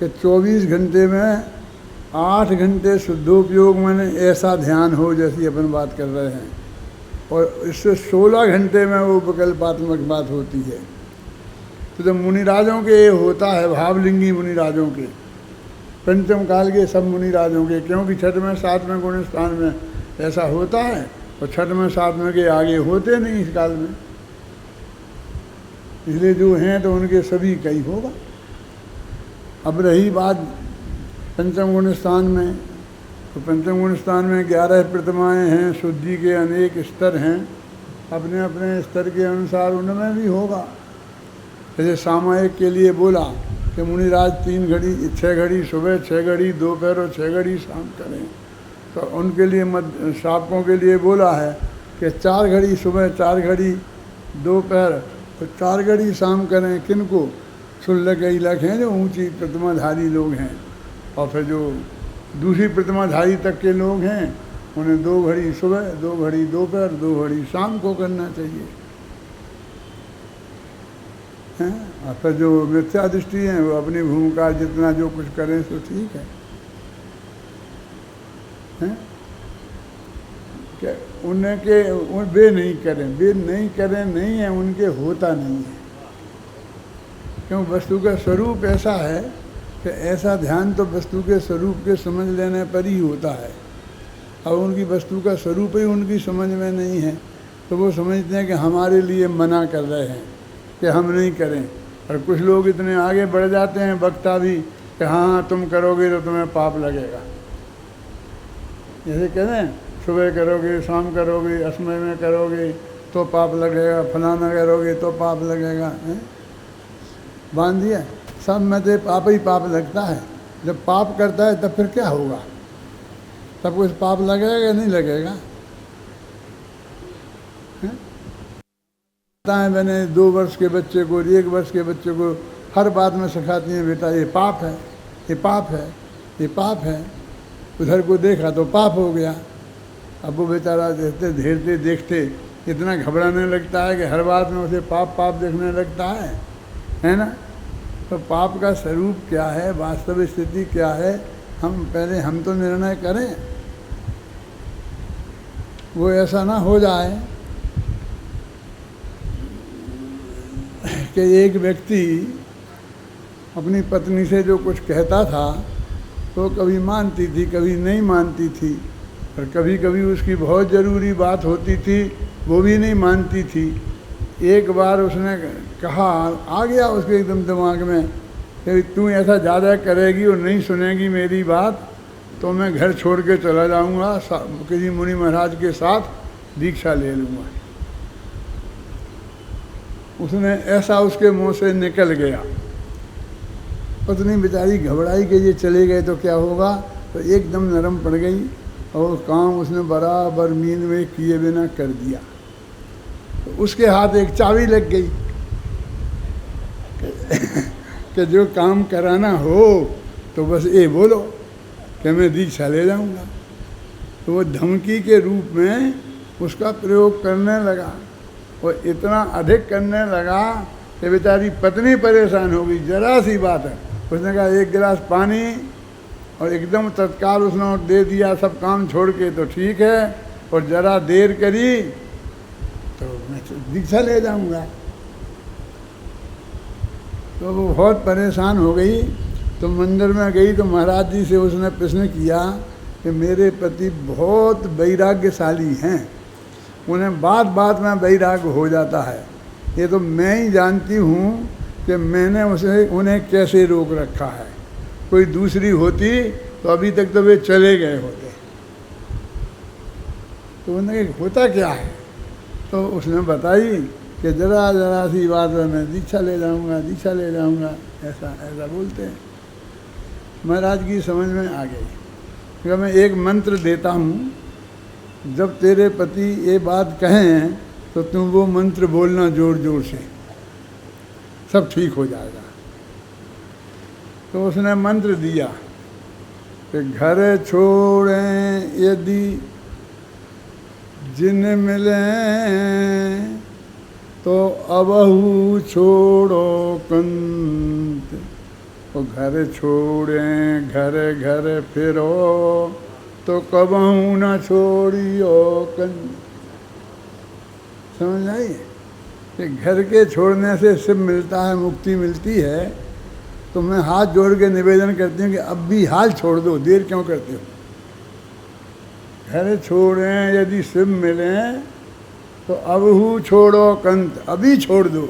कि 24 घंटे में 8 घंटे शुद्धोपयोग माने ऐसा ध्यान हो जैसी अपन बात कर रहे हैं, और इससे 16 घंटे में वो विकल्पात्मक बात होती है। तो जब मुनिराजों के ये होता है, भावलिंगी मुनिराजों के, पंचम काल के सब मुनिराजों के, क्योंकि छठवें सातवें गुण स्थान में ऐसा होता है और छठवें सातवें के आगे होते नहीं इस काल में, इसलिए जो हैं तो उनके सभी कई होगा। अब रही बात पंचम गुण स्थान में, तो पंचम गुण स्थान में 11 प्रतिमाएँ हैं, शुद्धि के अनेक स्तर हैं, अपने अपने स्तर के अनुसार उनमें भी होगा। जैसे सामायिक के लिए बोला कि मुनिराज 3 घड़ी 6 घड़ी सुबह, 6 घड़ी दोपहर और 6 घड़ी शाम करें, तो उनके लिए श्रावकों के लिए बोला है कि 4 घड़ी सुबह, 4 घड़ी दोपहर और 4 घड़ी शाम करें। किनको? शुल्लक इलक हैं जो ऊंची प्रतिमाधारी लोग हैं, और फिर जो दूसरी प्रतिमाधारी तक के लोग हैं उन्हें 2 घड़ी सुबह, 2 घड़ी दोपहर, 2 घड़ी शाम को करना चाहिए हैं। और फिर जो मिथ्या दृष्टि हैं वो अपनी भूमिका जितना जो कुछ करें तो ठीक है, हैं? क्या उनके वे नहीं करें नहीं है, उनके होता नहीं है, क्यों? वस्तु का स्वरूप ऐसा है कि ऐसा ध्यान तो वस्तु के स्वरूप के समझ लेने पर ही होता है, और उनकी वस्तु का स्वरूप ही उनकी समझ में नहीं है, तो वो समझते हैं कि हमारे लिए मना कर रहे हैं कि हम नहीं करें। और कुछ लोग इतने आगे बढ़ जाते हैं, वक्ता भी, कि हाँ तुम करोगे तो तुम्हें पाप लगेगा। जैसे कहते हैं सुबह करोगे, शाम करोगे, असमय में करोगे तो पाप लगेगा, फलाना करोगे तो पाप लगेगा, हैं? बांध दिया सब में तो पाप ही पाप लगता है। जब पाप करता है तब फिर क्या होगा? तब कुछ पाप लगेगा नहीं लगेगा? मैंने 2 वर्ष के बच्चे को, 1 वर्ष के बच्चे को हर बात में सिखाती हैं, बेटा ये पाप है, ये पाप है, ये पाप है। उधर को देखा तो पाप हो गया। अब वो बेचारा देखते देखते इतना घबराने लगता है कि हर बात में उसे पाप पाप देखने लगता है ना? तो पाप का स्वरूप क्या है, वास्तविक स्थिति क्या है, हम तो निर्णय करें। वो ऐसा ना हो जाए कि एक व्यक्ति अपनी पत्नी से जो कुछ कहता था तो कभी मानती थी, कभी नहीं मानती थी, और कभी कभी उसकी बहुत ज़रूरी बात होती थी वो भी नहीं मानती थी। एक बार उसने कहा, आ गया उसके एकदम दिमाग में कि तू ऐसा ज़्यादा करेगी और नहीं सुनेगी मेरी बात तो मैं घर छोड़ के चला जाऊँगा, किसी मुनि महाराज के साथ दीक्षा ले लूँगा। उसने ऐसा उसके मुंह से निकल गया। पत्नी बेचारी घबराई कि ये चले गए तो क्या होगा, तो एकदम नरम पड़ गई और काम उसने बराबर नींद में किए बिना कर दिया। तो उसके हाथ एक चाबी लग गई कि जो काम कराना हो तो बस ये बोलो कि मैं दीक्षा ले जाऊँगा। तो वो धमकी के रूप में उसका प्रयोग करने लगा और इतना अधिक करने लगा कि बेचारी पत्नी परेशान हो गई। जरा सी बात है, उसने कहा 1 गिलास पानी, और एकदम तत्काल उसने दे दिया सब काम छोड़ के, तो ठीक है, और ज़रा देर करी तो मैं दीक्षा ले जाऊंगा। तो वो बहुत परेशान हो गई। तो मंदिर में गई तो महाराज जी से उसने प्रश्न किया कि मेरे पति बहुत वैराग्यशाली हैं, उन्हें बात बात में वैराग्य हो जाता है, ये तो मैं ही जानती हूँ कि मैंने उन्हें कैसे रोक रखा है। कोई दूसरी होती तो अभी तक तो वे चले गए होते। तो उन्हें होता क्या है, तो उसने बताई कि जरा जरा सी बात में मैं दीक्षा ले जाऊँगा, ऐसा बोलते हैं। महाराज की समझ में आ गई कि मैं एक मंत्र देता हूँ, जब तेरे पति ये बात कहें तो तुम वो मंत्र बोलना जोर जोर से, सब ठीक हो जाएगा। तो उसने मंत्र दिया कि घर छोड़ें यदि जिन मिलें तो अबहु छोड़ो कंत, वो घर छोड़ें घर घर फिरो तो कबहू न छोड़ियो कंज। समझ आई कि घर के छोड़ने से सिर्फ मिलता है, मुक्ति मिलती है। तो मैं हाथ जोड़ के निवेदन करती हूँ कि अब भी हाल छोड़ दो, देर क्यों करते हो। घर छोड़ें यदि शिव मिलें तो अबहू छोड़ो कंत, अभी छोड़ दो।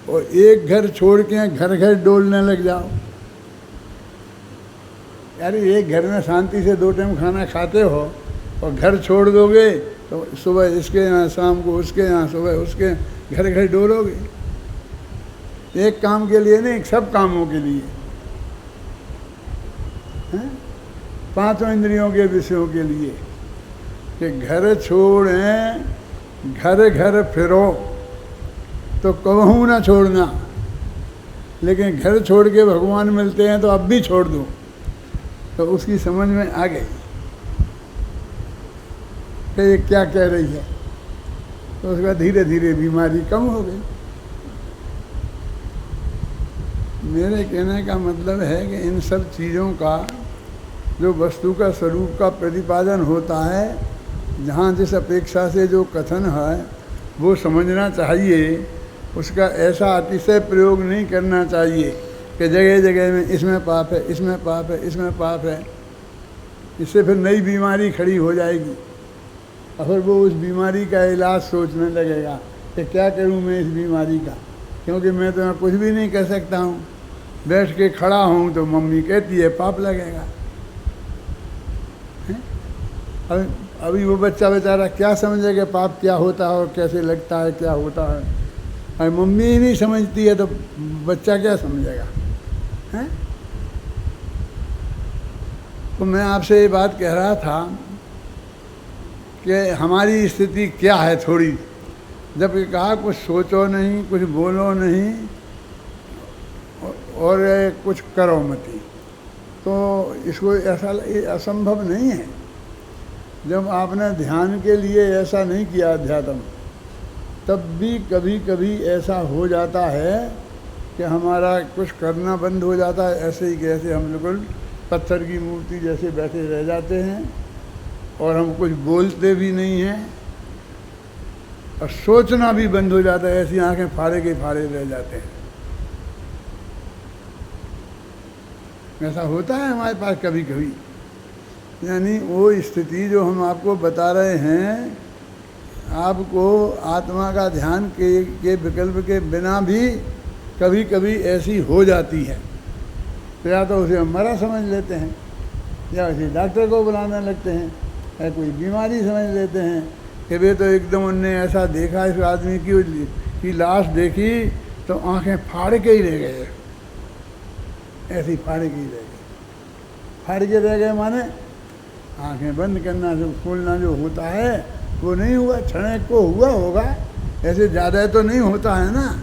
और एक घर छोड़ के घर घर डोलने लग जाओ। यार एक घर में शांति से 2 टाइम खाना खाते हो और घर छोड़ दोगे तो सुबह इसके यहाँ, शाम को उसके यहाँ, सुबह उसके, घर घर डोलोगे। एक काम के लिए नहीं, सब कामों के लिए हैं? 5 इंद्रियों के विषयों के लिए कि घर छोड़ें घर घर फिरो तो कबहू ना छोड़ना। लेकिन घर छोड़ के भगवान मिलते हैं तो अब भी छोड़ दो। तो उसकी समझ में आ गई कि ये क्या कह रही है। तो उसके बाद धीरे धीरे बीमारी कम हो गई। मेरे कहने का मतलब है कि इन सब चीज़ों का जो वस्तु का स्वरूप का प्रतिपादन होता है, जहाँ जिस अपेक्षा से जो कथन है वो समझना चाहिए। उसका ऐसा अतिशय प्रयोग नहीं करना चाहिए कि जगह जगह में इसमें पाप है, इसमें पाप है, इसमें पाप है। इससे फिर नई बीमारी खड़ी हो जाएगी और फिर वो उस बीमारी का इलाज सोचने लगेगा कि क्या करूं मैं इस बीमारी का, क्योंकि मैं तो कुछ भी नहीं कर सकता हूं। बैठ के खड़ा हूं तो मम्मी कहती है पाप लगेगा। अभी वो बच्चा बेचारा क्या समझेगा पाप क्या होता है और कैसे लगता है, क्या होता है। अरे मम्मी ही नहीं समझती है तो बच्चा क्या समझेगा, हैं? तो मैं आपसे ये बात कह रहा था कि हमारी स्थिति क्या है थोड़ी। जब ये कहा कुछ सोचो नहीं, कुछ बोलो नहीं और कुछ करो मती, तो इसको ऐसा ये असंभव नहीं है। जब आपने ध्यान के लिए ऐसा नहीं किया अध्यात्म, तब भी कभी कभी ऐसा हो जाता है कि हमारा कुछ करना बंद हो जाता है। ऐसे ही कैसे हम बिल्कुल पत्थर की मूर्ति जैसे बैठे रह जाते हैं और हम कुछ बोलते भी नहीं हैं और सोचना भी बंद हो जाता है। ऐसी आंखें फाड़े के फाड़े रह जाते हैं। ऐसा होता है हमारे पास कभी कभी। यानी वो स्थिति जो हम आपको बता रहे हैं, आपको आत्मा का ध्यान के विकल्प के बिना भी कभी कभी ऐसी हो जाती है। तो या तो उसे हम मरा समझ लेते हैं, या उसे डॉक्टर को बुलाने लगते हैं, या कोई बीमारी समझ लेते हैं कि वे तो एकदम उनने ऐसा देखा, इस आदमी की लाश देखी तो आंखें फाड़ के ही रह गए। ऐसी फाड़ के ही रह गए। फाड़ के रह गए माने आंखें बंद करना, जो खोलना जो होता है वो नहीं हुआ। क्षण को हुआ होगा, ऐसे ज़्यादा तो नहीं होता है ना,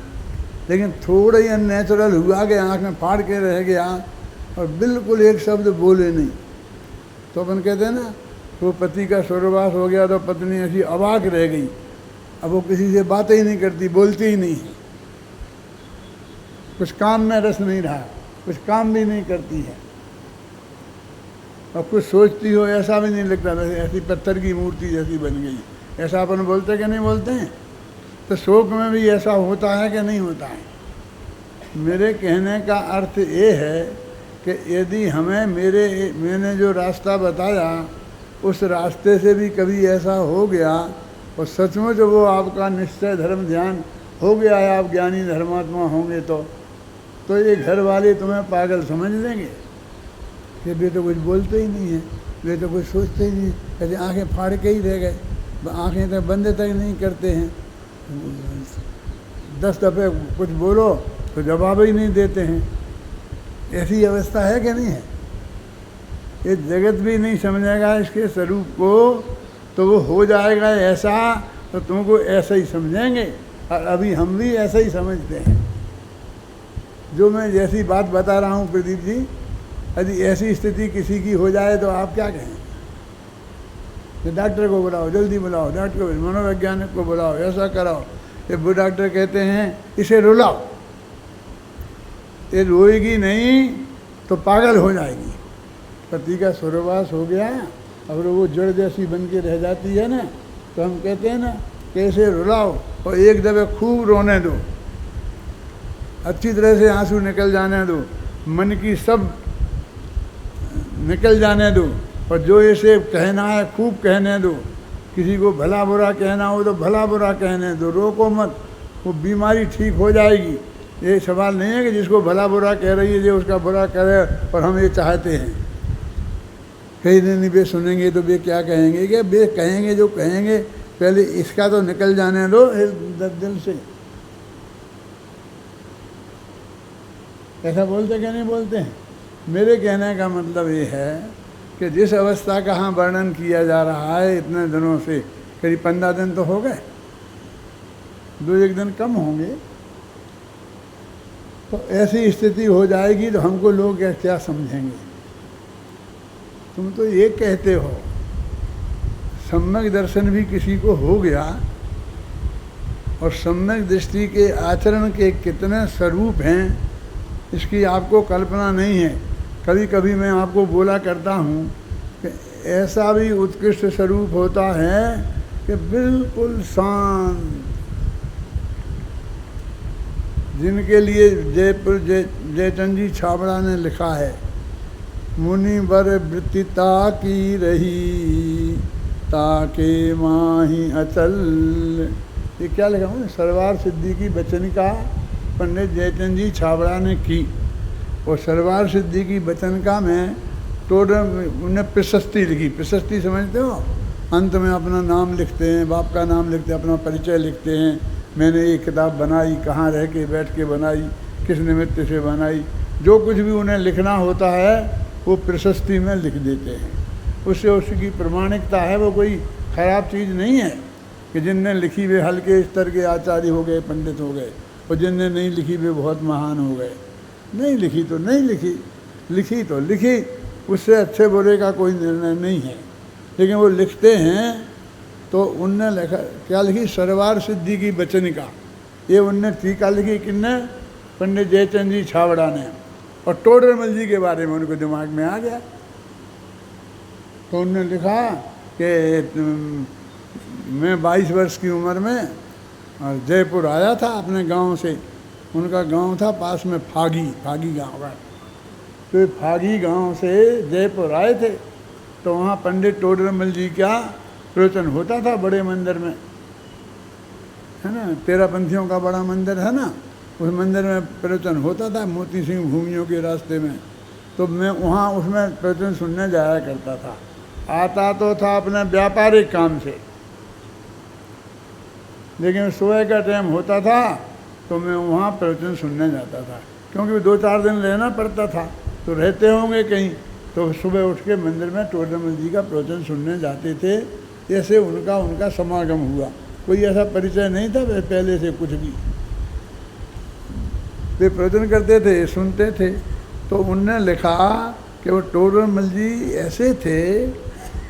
लेकिन थोड़ा ही अननेचुरल हुआ कि आँख में फाड़ के रह गया और बिल्कुल एक शब्द बोले नहीं। तो अपन कहते हैं ना, वो पति का स्वर्गवास हो गया तो पत्नी ऐसी अवाक रह गई। अब वो किसी से बातें ही नहीं करती, बोलती ही नहीं है, कुछ काम में रस नहीं रहा, कुछ काम भी नहीं करती है और कुछ सोचती हो ऐसा भी नहीं लगता। वैसे ऐसी पत्थर की मूर्ति जैसी बन गई। ऐसा अपन बोलते कि नहीं बोलते हैं? तो शोक में भी ऐसा होता है कि नहीं होता है? मेरे कहने का अर्थ ये है कि यदि हमें मैंने जो रास्ता बताया उस रास्ते से भी कभी ऐसा हो गया और सचमुच वो आपका निश्चय धर्म ध्यान हो गया है, आप ज्ञानी धर्मात्मा होंगे तो ये घर वाले तुम्हें पागल समझ लेंगे कि वे तो कुछ बोलते ही नहीं हैं, वे तो कुछ सोचते ही नहीं, कहते आंखें फाड़ के ही रह गए, आंखें तो बंद तक नहीं करते हैं। 10 दफ़े कुछ बोलो तो जवाब ही नहीं देते हैं। ऐसी अवस्था है कि नहीं है? ये जगत भी नहीं समझेगा इसके स्वरूप को तो वो हो जाएगा ऐसा, तो तुमको ऐसा ही समझेंगे। और अभी हम भी ऐसा ही समझते हैं। जो मैं जैसी बात बता रहा हूँ प्रदीप जी, यदि ऐसी स्थिति किसी की हो जाए तो आप क्या कहें? कि डॉक्टर को बुलाओ, जल्दी बुलाओ, डॉक्टर को, मनोवैज्ञानिक को बुलाओ, ऐसा कराओ। ये वो डॉक्टर कहते हैं इसे रुलाओ, ये रोएगी नहीं तो पागल हो जाएगी। पति का स्वर्गवास हो गया और वो जड़ जैसी बन के रह जाती है ना, तो हम कहते हैं ना कैसे रुलाओ और एक दफे खूब रोने दो, अच्छी तरह से आंसू निकल जाने दो, मन की सब निकल जाने दो, और जो इसे कहना है खूब कहने दो। किसी को भला बुरा कहना हो तो भला बुरा कहने दो, रोको मत, वो बीमारी ठीक हो जाएगी। ये सवाल नहीं है कि जिसको भला बुरा कह रही है जो उसका बुरा करे और हम ये चाहते हैं। कहीं नहीं वे सुनेंगे तो वे क्या कहेंगे, कि वे कहेंगे जो कहेंगे, पहले इसका तो निकल जाने दो दिल से। ऐसा बोलते क्या नहीं बोलते हैं? मेरे कहने का मतलब ये है कि जिस अवस्था का हाँ वर्णन किया जा रहा है इतने दिनों से, करीब 15 दिन तो हो गए, 2-1 दिन कम होंगे, तो ऐसी स्थिति हो जाएगी तो हमको लोग क्या समझेंगे? तुम तो ये कहते हो, सम्यक दर्शन भी किसी को हो गया और सम्यक दृष्टि के आचरण के कितने स्वरूप हैं इसकी आपको कल्पना नहीं है। कभी कभी मैं आपको बोला करता हूँ कि ऐसा भी उत्कृष्ट स्वरूप होता है कि बिल्कुल शांत, जिनके लिए जयपुर जयचंद जी छाबड़ा ने लिखा है, मुनि वर वृत्तिता की रही ताके माही अचल। ये क्या लिखा हूँ? सरवार सिद्धि की वचनिका पंडित जयचंद जी छाबड़ा ने की, और सरवार सिद्धि की वचनिका में टोटल उन्हें प्रशस्ति लिखी। प्रशस्ति समझते हो? अंत में अपना नाम लिखते हैं, बाप का नाम लिखते हैं, अपना परिचय लिखते हैं, मैंने ये किताब बनाई, कहाँ रह के बैठ के बनाई, किस निमित्त से बनाई, जो कुछ भी उन्हें लिखना होता है वो प्रशस्ति में लिख देते हैं। उससे उसकी प्रमाणिकता है, वो कोई ख़राब चीज़ नहीं है कि जिनने लिखी वे हल्के स्तर के आचार्य हो गए, पंडित हो गए, और जिनने नहीं लिखी वे बहुत महान हो गए। नहीं लिखी तो नहीं लिखी, लिखी तो लिखी, उससे अच्छे बुरे का कोई निर्णय नहीं है। लेकिन वो लिखते हैं तो उनने लिखा, क्या लिखी? सरवार सिद्धि की वचनिका। ये उनने टीका लिखी, किसने? पंडित जयचंद जी छाबड़ा ने। और टोडरमल जी के बारे में उनको दिमाग में आ गया, तो उन्होंने लिखा कि मैं 22 वर्ष की उम्र में जयपुर आया था अपने गांव से। उनका गांव था पास में फागी गांव का। तो फागी गांव से जयपुर आए थे, तो वहाँ पंडित टोडरमल जी का प्रवचन होता था बड़े मंदिर में, है ना, 13 पंथियों का बड़ा मंदिर है ना, उस मंदिर में प्रवचन होता था मोती सिंह भूमियों के रास्ते में। तो मैं वहाँ उसमें प्रवचन सुनने जाया करता था। आता तो था अपने व्यापारिक काम से, लेकिन सुबह का टाइम होता था तो मैं वहाँ प्रवचन सुनने जाता था, क्योंकि 2-4 दिन रहना पड़ता था, तो रहते होंगे कहीं, तो सुबह उठ के मंदिर में टोडरमल जी का प्रवचन सुनने जाते थे। ऐसे उनका समागम हुआ। कोई ऐसा परिचय नहीं था पहले से कुछ भी। वे प्रवचन करते थे, सुनते थे। तो उनने लिखा कि वो टोडरमल जी ऐसे थे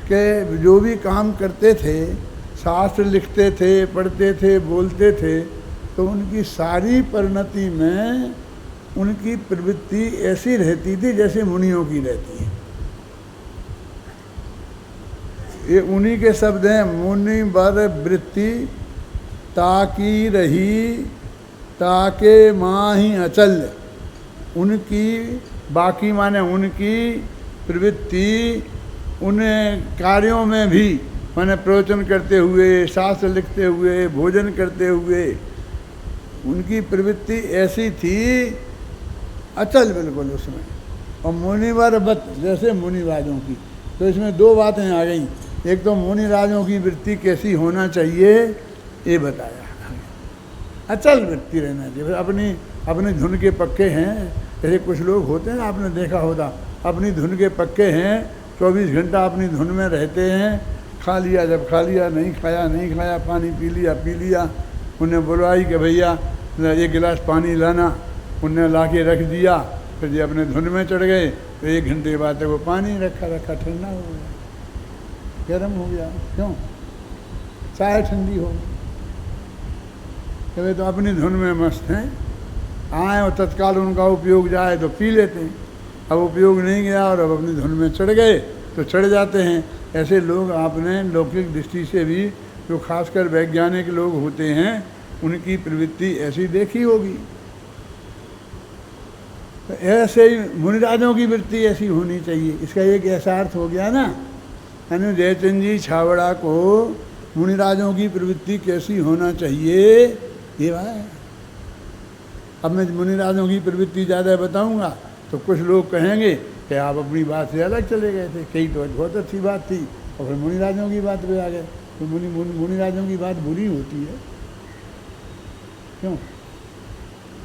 कि जो भी काम करते थे, शास्त्र लिखते थे, पढ़ते थे, बोलते थे, तो उनकी सारी परिणति में उनकी प्रवृत्ति ऐसी रहती थी जैसे मुनियों की रहती है। ये उन्हीं के शब्द हैं, मुनि वर वृत्ति ताकी रही ताके माही अचल। उनकी बाकी माने उनकी प्रवृत्ति उन कार्यों में भी, माने प्रवचन करते हुए, शास्त्र लिखते हुए, भोजन करते हुए, उनकी प्रवृत्ति ऐसी थी अचल बिल्कुल उसमें। और मुनिवर बत, जैसे मुनिराजों की। तो इसमें 2 बातें आ गई। एक तो मुनिराजों की वृत्ति कैसी होना चाहिए ये बताया, अचल वृत्ति रहना चाहिए। अपनी धुन के पक्के हैं। जैसे कुछ लोग होते हैं, आपने देखा होगा, अपनी धुन के पक्के हैं, 24 घंटा अपनी धुन में रहते हैं। खा लिया जब खा लिया, नहीं खाया, पानी पी लिया। उन्हें बुलवाई कि भैया 1 गिलास पानी लाना, उन्हें ला के रख दिया। फिर ये अपने धुन में चढ़ गए, तो 1 घंटे के बाद तक वो पानी रखा ठंडा हो गया, गर्म हो गया। क्यों? चाय ठंडी हो गई। तो अपनी धुन में मस्त हैं। आए और तत्काल उनका उपयोग जाए तो पी लेते हैं, अब उपयोग नहीं गया और अब अपनी धुन में चढ़ गए तो चढ़ जाते हैं। ऐसे लोग आपने लौकिक दृष्टि से भी, जो खासकर वैज्ञानिक लोग होते हैं, उनकी प्रवृत्ति ऐसी देखी होगी। तो ऐसे ही मुनिराजों की वृत्ति ऐसी होनी चाहिए। इसका एक ऐसा अर्थ हो गया ना, यानी जयचंद जी छावड़ा को मुनिराजों की प्रवृत्ति कैसी होना चाहिए ये बात है। अब मैं मुनिराजों की प्रवृत्ति ज़्यादा बताऊंगा तो कुछ लोग कहेंगे कि आप अपनी बात से अलग चले गए थे, कई तो बहुत अच्छी बात थी और फिर मुनिराजों की बात पे आ गए। तो मुनिराजों की बात बुरी होती है क्यों?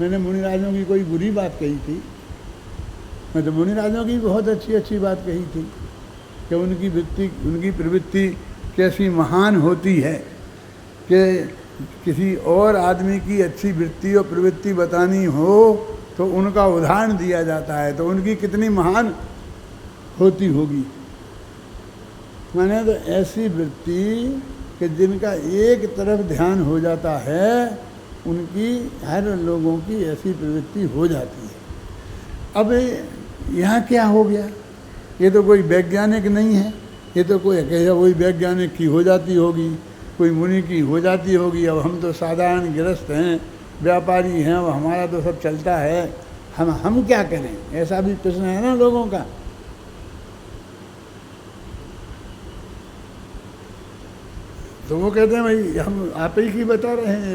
मैंने मुनिराजों की कोई बुरी बात कही थी? मैं तो मुनिराजों की बहुत अच्छी अच्छी बात कही थी कि उनकी प्रवृत्ति कैसी महान होती है कि किसी और आदमी की अच्छी वृत्ति और प्रवृत्ति बतानी हो तो उनका उदाहरण दिया जाता है, तो उनकी कितनी महान होती होगी। मैंने तो ऐसी वृत्ति कि जिनका एक तरफ ध्यान हो जाता है, उनकी हर लोगों की ऐसी प्रवृत्ति हो जाती है। अब यहाँ क्या हो गया? ये तो कोई वैज्ञानिक नहीं है, ये तो कोई वैज्ञानिक की हो जाती होगी, कोई मुनि की हो जाती होगी। अब हम तो साधारण गृहस्थ हैं, व्यापारी हैं, अब हमारा तो सब चलता है, हम क्या करें? ऐसा भी प्रश्न है ना लोगों का। तो वो कहते हैं भाई हम आप ही की बता रहे हैं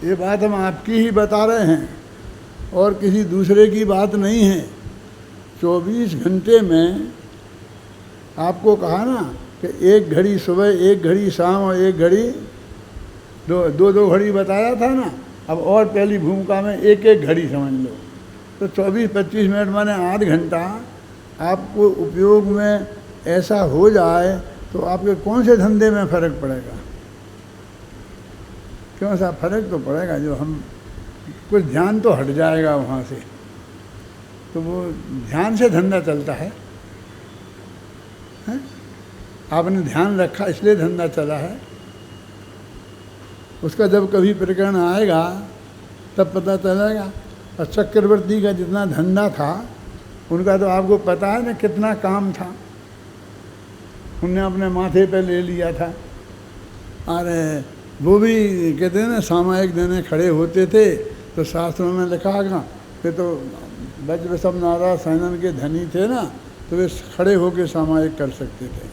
ये बात हम आपकी ही बता रहे हैं और किसी दूसरे की बात नहीं है। 24 घंटे में आपको कहा ना कि एक घड़ी सुबह, एक घड़ी शाम और एक घड़ी दो घड़ी बताया था ना। अब और पहली भूमिका में एक एक घड़ी समझ लो, तो 24-25 मिनट माने 8 घंटा आपको उपयोग में ऐसा हो जाए तो आपके कौन से धंधे में फ़र्क पड़ेगा? क्यों सा फर्क तो पड़ेगा, जो हम कुछ ध्यान तो हट जाएगा वहाँ से, तो वो ध्यान से धंधा चलता है। आपने ध्यान रखा इसलिए धंधा चला है। उसका जब कभी प्रकरण आएगा तब पता चलेगा। और चक्रवर्ती का जितना धंधा था उनका तो आपको पता है ना कितना काम था, उनने अपने माथे पे ले लिया था। अरे वो भी कहते हैं ना सामायिक देने खड़े होते थे तो शास्त्रों में लिखा था कि तो वज्र सब नारा सैनन के धनी थे ना, तो वे खड़े होकर सामायिक कर सकते थे।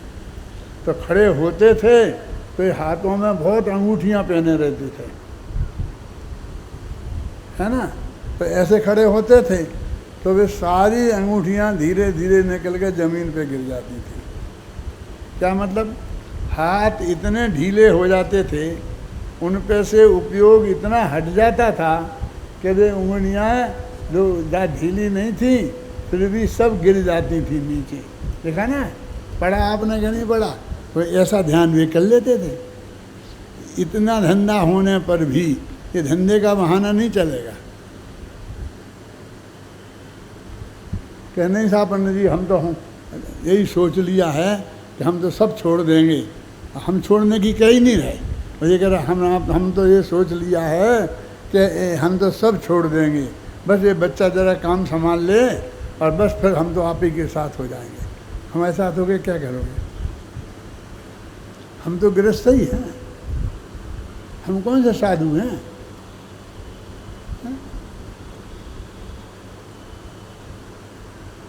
तो खड़े होते थे तो ये हाथों में बहुत अंगूठियां पहने रहते थे, है ना। तो ऐसे खड़े होते थे तो वे सारी अंगूठियां धीरे धीरे निकल के ज़मीन पे गिर जाती थी। क्या मतलब? हाथ इतने ढीले हो जाते थे, उन पे से उपयोग इतना हट जाता था कि वे उंगलियाँ जो ढीली नहीं थी फिर भी सब गिर जाती थी नीचे। देखा ना, पढ़ा आपने कि नहीं पढ़ा? तो ऐसा ध्यान वे कर लेते थे। इतना धंधा होने पर भी ये धंधे का बहाना नहीं चलेगा। कह नहीं साहब पंडित जी हम तो यही सोच लिया है कि हम तो सब छोड़ देंगे। हम छोड़ने की कह ही नहीं रहे, और ये कह रहा हम तो ये सोच लिया है कि हम तो सब छोड़ देंगे, बस ये बच्चा ज़रा काम संभाल ले और बस फिर हम तो आप ही के साथ हो जाएंगे। हमारे साथ हो गए क्या करोगे? हम तो गृहस्थ ही हैं, हम कौन से साधु हैं?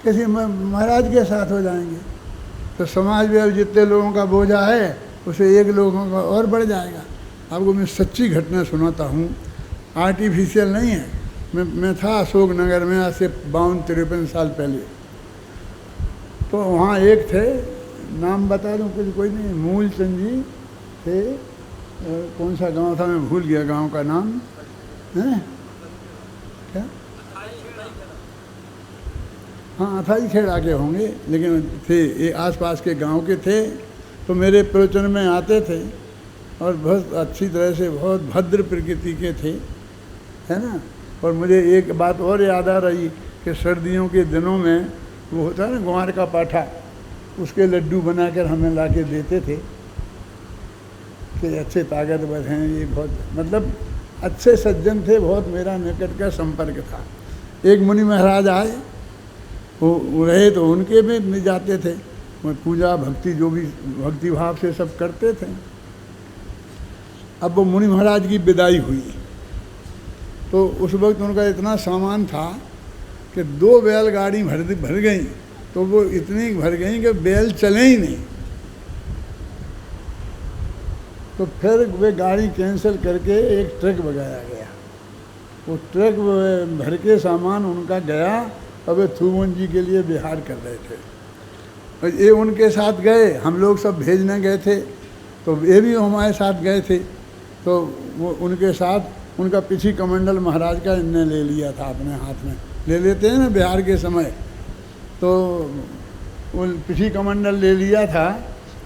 किसी महाराज के साथ हो जाएंगे तो समाज में अब जितने लोगों का बोझा है उसे एक लोगों का और बढ़ जाएगा। आपको मैं सच्ची घटना सुनाता हूँ, आर्टिफिशियल नहीं है। मैं था अशोक नगर में आज से 52-53 साल पहले। तो वहाँ एक थे, नाम बता दूँ कुछ कोई नहीं, मूलचंद जी थे। कौन सा गांव था मैं भूल गया गांव का नाम है क्या? हाँ अथाई खेड़ा के होंगे, लेकिन थे ये आसपास के गांव के थे। तो मेरे प्रवचन में आते थे और बहुत अच्छी तरह से बहुत भद्र प्रकृति के थे, है ना। और मुझे एक बात और याद आ रही कि सर्दियों के दिनों में वो होता है ना ग्वार का पाठा, उसके लड्डू बनाकर हमें ला के देते थे कि अच्छे ताकतवर हैं ये, बहुत मतलब अच्छे सज्जन थे, बहुत मेरा निकट का संपर्क था। एक मुनि महाराज आए, वो रहे तो उनके में नहीं जाते थे, वो पूजा भक्ति जो भी भक्ति भाव से सब करते थे। अब वो मुनि महाराज की विदाई हुई तो उस वक्त उनका इतना सामान था कि 2 बैलगाड़ी भर गई, तो वो इतनी भर गई कि बैल चले ही नहीं। तो फिर वे गाड़ी कैंसिल करके एक ट्रक भगाया गया। वो ट्रक भर के सामान उनका गया। अब वे थूमन जी के लिए बिहार कर रहे थे, और ये उनके साथ गए, हम लोग सब भेजने गए थे, तो ये भी हमारे साथ गए थे। तो वो उनके साथ उनका पिछी कमंडल महाराज का इनने ले लिया था, अपने हाथ में ले लेते हैं ना बिहार के समय, तो वो पिछी कमंडल ले लिया था।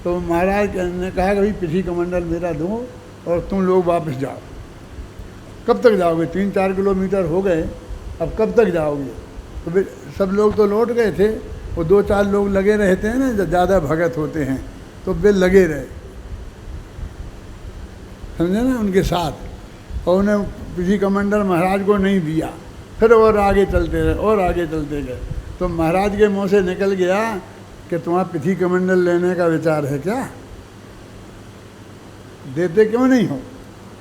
तो महाराज ने कहा कि भाई पिछी कमंडल मेरा दो और तुम लोग वापस जाओ। कब तक जाओगे? 3-4 किलोमीटर हो गए, अब कब तक जाओगे? तो सब लोग तो लौट गए थे, वो 2-4 लोग लगे रहते हैं ना, जब ज़्यादा भगत होते हैं तो वे लगे रहे, समझे ना, उनके साथ। और उन्हें पिछी कमंडल महाराज को नहीं दिया। फिर और आगे चलते रहे और आगे चलते गए। तो महाराज के मुँह से निकल गया कि तुम्हारा पिछी कमंडल लेने का विचार है क्या? देते क्यों नहीं हो?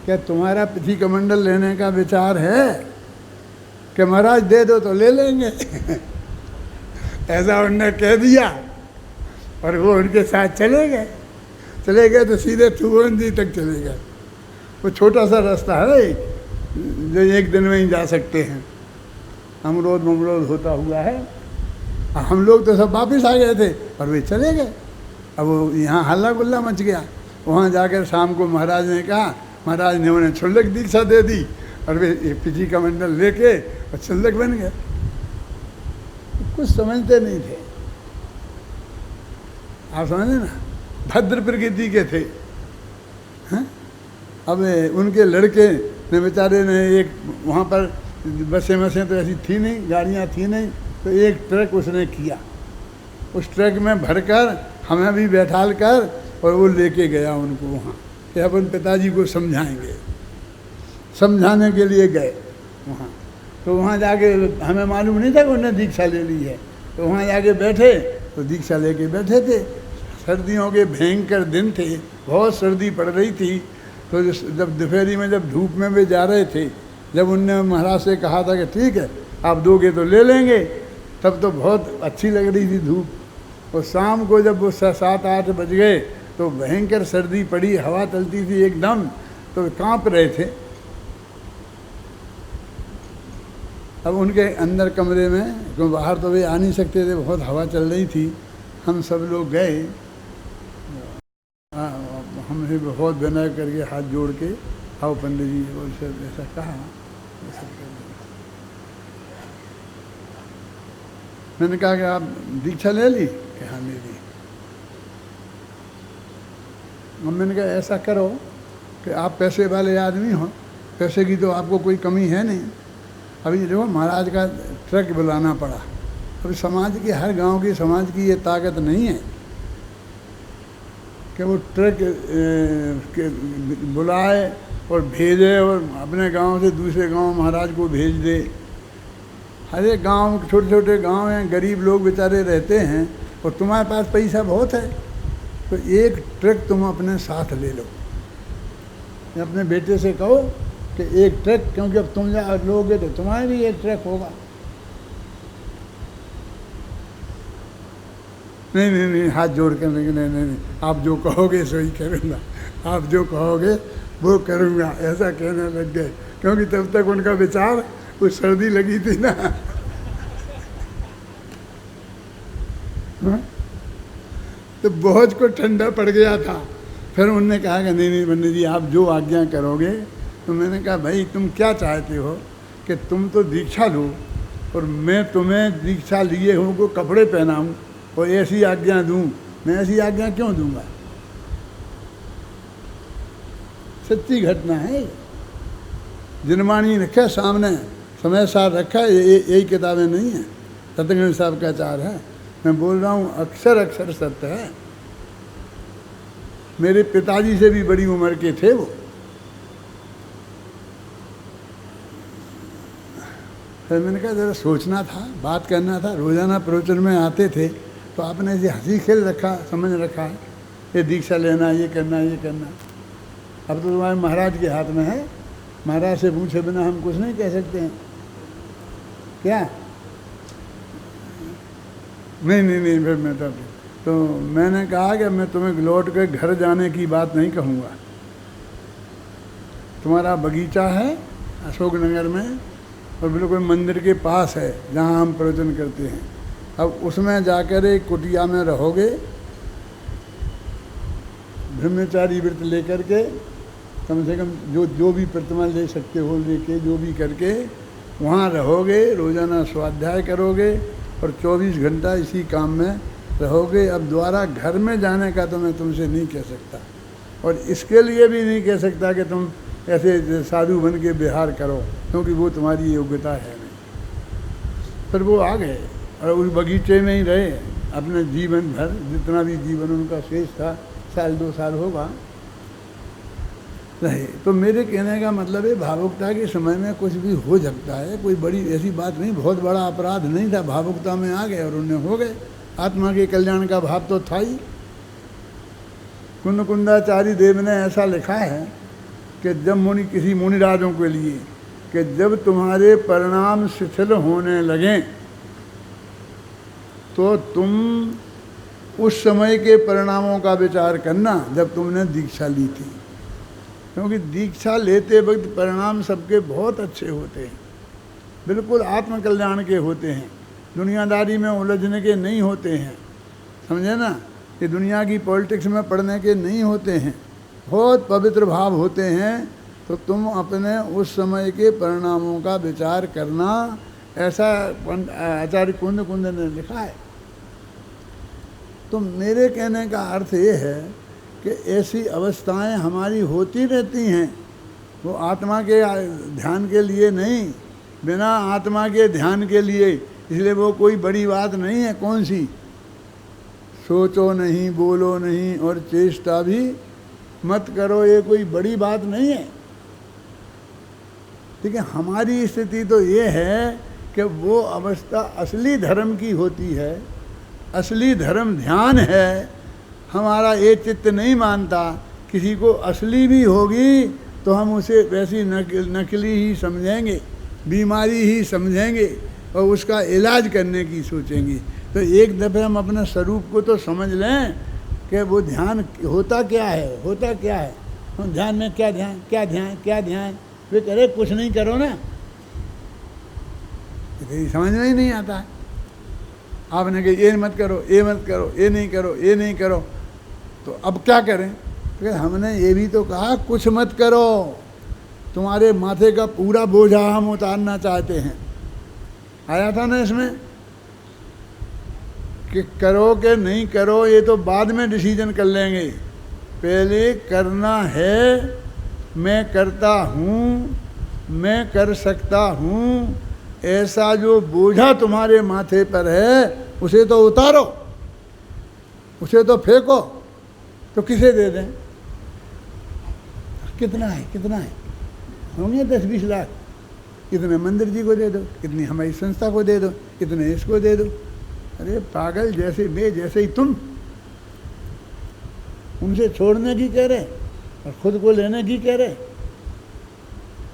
क्या तुम्हारा पिछी कमंडल लेने का विचार है? कि महाराज दे दो तो ले लेंगे। ऐसा उन्होंने कह दिया और वो उनके साथ चले गए तो सीधे थुवन जी तक चले गए। वो छोटा सा रास्ता है जो एक दिन में ही जा सकते हैं, अमरोद ममरोद होता हुआ है। हम लोग तो सब वापस आ गए थे और वे चले गए। अब वो यहाँ हल्ला गुल्ला मच गया। वहाँ जाकर शाम को महाराज ने कहा, महाराज ने उन्हें क्षुल्लक दीक्षा दे दी और वे पिछी कमंडल लेके और क्षुल्लक बन गए। कुछ समझते नहीं थे, आप समझे ना, भद्र प्रकृति के थे। हैं? अब उनके लड़के ने बेचारे ने एक वहाँ पर बसें तो ऐसी थी नहीं, गाड़ियाँ थी नहीं, तो एक ट्रक उसने किया, उस ट्रक में भरकर हमें भी बैठाल कर और वो लेके गया उनको वहाँ कि अपन पिताजी को समझाएंगे। समझाने के लिए गए वहाँ। तो वहाँ जाके हमें मालूम नहीं था कि उन्होंने दीक्षा ले ली है। तो वहाँ जाके बैठे तो दीक्षा लेके बैठे थे। सर्दियों के भयंकर दिन थे, बहुत सर्दी पड़ रही थी। तो जब दोपहरी में जब धूप में वे जा रहे थे, जब उनने महाराज से कहा था कि ठीक है आप दोगे तो ले लेंगे, तब तो बहुत अच्छी लग रही थी धूप। और शाम को जब वो 7-8 बज गए तो भयंकर सर्दी पड़ी, हवा चलती थी एकदम, तो कांप रहे थे। अब उनके अंदर कमरे में, क्योंकि बाहर तो वे आ नहीं सकते थे, बहुत हवा चल रही थी। हम सब लोग गए, हमने बहुत विनय करके हाथ जोड़ के, आओ पंडित जी, और सब ऐसा कहा। मैंने कहा कि आप दीक्षा ले ली? कि हाँ ले ली। मैंने कहा ऐसा करो कि आप पैसे वाले आदमी हो, पैसे की तो आपको कोई कमी है नहीं। अभी देखो महाराज का ट्रक बुलाना पड़ा। अभी समाज की, हर गांव की समाज की ये ताकत नहीं है कि वो ट्रक बुलाए और भेजे और अपने गांव से दूसरे गांव महाराज को भेज दे। हर एक गाँव, छोटे छोटे गांव हैं, गरीब लोग बेचारे रहते हैं, और तुम्हारे पास पैसा बहुत है तो एक ट्रक तुम अपने साथ ले लो। अपने बेटे से कहो कि एक ट्रक, क्योंकि अब तुम लोगे तो तुम्हारे भी एक ट्रक होगा। नहीं नहीं नहीं, हाथ जोड़ कर नहीं नहीं नहीं, आप जो कहोगे सो ही करूँगा, आप जो कहोगे वो करूँगा, ऐसा कहने लग गए। क्योंकि तब तक उनका विचार, कुछ सर्दी लगी थी ना, तो बहुत को ठंडा पड़ गया था। फिर उन्होंने कहा कि नहीं नहीं पंडित जी आप जो आज्ञा करोगे। तो मैंने कहा भाई तुम क्या चाहते हो कि तुम तो दीक्षा लो और मैं तुम्हें दीक्षा लिए हूँ को कपड़े पहनाऊँ और ऐसी आज्ञा दूँ? मैं ऐसी आज्ञा क्यों दूँगा? सच्ची घटना है, जिनवाणी रखा सामने, समय साथ रखा, यही किताबें नहीं हैं, सतगंज साहब का आचार है। मैं बोल रहा हूँ अक्सर अक्सर सत्य है। मेरे पिताजी से भी बड़ी उम्र के थे वो, फिर मैंने कहा ज़रा सोचना था, बात करना था। रोज़ाना प्रवचन में आते थे तो आपने ये हंसी खेल रखा, समझ रखा है, ये दीक्षा लेना, ये करना, ये करना। अब तो तुम्हारे महाराज के हाथ में है, महाराज से पूछे बिना हम कुछ नहीं कह सकते हैं क्या? नहीं फिर मैं तो मैंने कहा कि मैं तुम्हें लौट के घर जाने की बात नहीं कहूँगा। तुम्हारा बगीचा है अशोकनगर में और बिल्कुल मंदिर के पास है जहाँ हम प्रवचन करते हैं। अब उसमें जाकर एक कुटिया में रहोगे, ब्रह्मचारी व्रत लेकर के, कम से कम जो भी प्रतिमा ले सकते हो लेके, जो भी करके वहाँ रहोगे, रोज़ाना स्वाध्याय करोगे और 24 घंटा इसी काम में रहोगे। अब दोबारा घर में जाने का तो मैं तुमसे नहीं कह सकता, और इसके लिए भी नहीं कह सकता कि तुम ऐसे साधु बन के विहार करो, क्योंकि वो तुम्हारी योग्यता है नहीं। फिर वो आ गए और उस बगीचे में ही रहे अपने जीवन भर, जितना भी जीवन उनका शेष था, 1-2 साल होगा रहे। तो मेरे कहने का मतलब है भावुकता के समय में कुछ भी हो सकता है, कोई बड़ी ऐसी बात नहीं, बहुत बड़ा अपराध नहीं था। भावुकता में आ गए और उन्हें हो गए। आत्मा के कल्याण का भाव तो था ही। कुंदकुंदाचार्य देव ने ऐसा लिखा है कि जब किसी मुनिराजों के लिए कि जब तुम्हारे परिणाम शिथिल होने लगें तो तुम उस समय के परिणामों का विचार करना जब तुमने दीक्षा ली थी, क्योंकि दीक्षा लेते वक्त परिणाम सबके बहुत अच्छे होते हैं, बिल्कुल आत्मकल्याण के होते हैं, दुनियादारी में उलझने के नहीं होते हैं, समझे ना? ये दुनिया की पॉलिटिक्स में पढ़ने के नहीं होते हैं, बहुत पवित्र भाव होते हैं। तो तुम अपने उस समय के परिणामों का विचार करना, ऐसा आचार्य कुंद ने लिखा है। तो मेरे कहने का अर्थ ये है कि ऐसी अवस्थाएं हमारी होती रहती हैं, वो आत्मा के ध्यान के लिए नहीं, बिना आत्मा के ध्यान के लिए। इसलिए वो कोई बड़ी बात नहीं है। कौन सी? सोचो नहीं, बोलो नहीं और चेष्टा भी मत करो, ये कोई बड़ी बात नहीं है। ठीक है, हमारी स्थिति तो ये है कि वो अवस्था असली धर्म की होती है, असली धर्म ध्यान है। हमारा ये चित्त नहीं मानता, किसी को असली भी होगी तो हम उसे वैसी नकली ही समझेंगे, बीमारी ही समझेंगे और उसका इलाज करने की सोचेंगे। तो एक दफ़े हम अपने स्वरूप को तो समझ लें कि वो ध्यान होता क्या है, होता क्या है। हम ध्यान में क्या ध्यान, क्या ध्यान, क्या ध्यान, वे करे कुछ नहीं करो ना, तेरी समझ में ही नहीं आता। आपने कहा ये मत करो, ये मत करो, ये नहीं करो, ये नहीं करो, तो अब क्या करें? तो हमने ये भी तो कहा कुछ मत करो, तुम्हारे माथे का पूरा बोझा हम उतारना चाहते हैं। आया था ना इसमें कि करो कि नहीं करो ये तो बाद में डिसीजन कर लेंगे, पहले करना है। मैं करता हूँ, मैं कर सकता हूँ, ऐसा जो बोझा तुम्हारे माथे पर है उसे तो उतारो, उसे तो फेंको। तो किसे दे दें? कितना है, कितना है? होंगे 10-20 लाख। इतने मंदिर जी को दे दो, इतनी हमारी संस्था को दे दो, इतने इसको दे दो। अरे पागल, जैसे मैं जैसे ही तुम। उनसे छोड़ने की कह रहे और खुद को लेने की कह रहे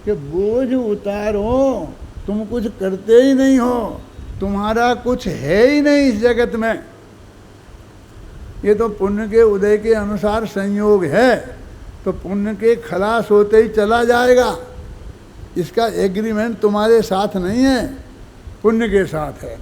कि बोझ उतारो। तुम कुछ करते ही नहीं हो, तुम्हारा कुछ है ही नहीं इस जगत में। ये तो पुण्य के उदय के अनुसार संयोग है, तो पुण्य के खलास होते ही चला जाएगा। इसका एग्रीमेंट तुम्हारे साथ नहीं है, पुण्य के साथ है।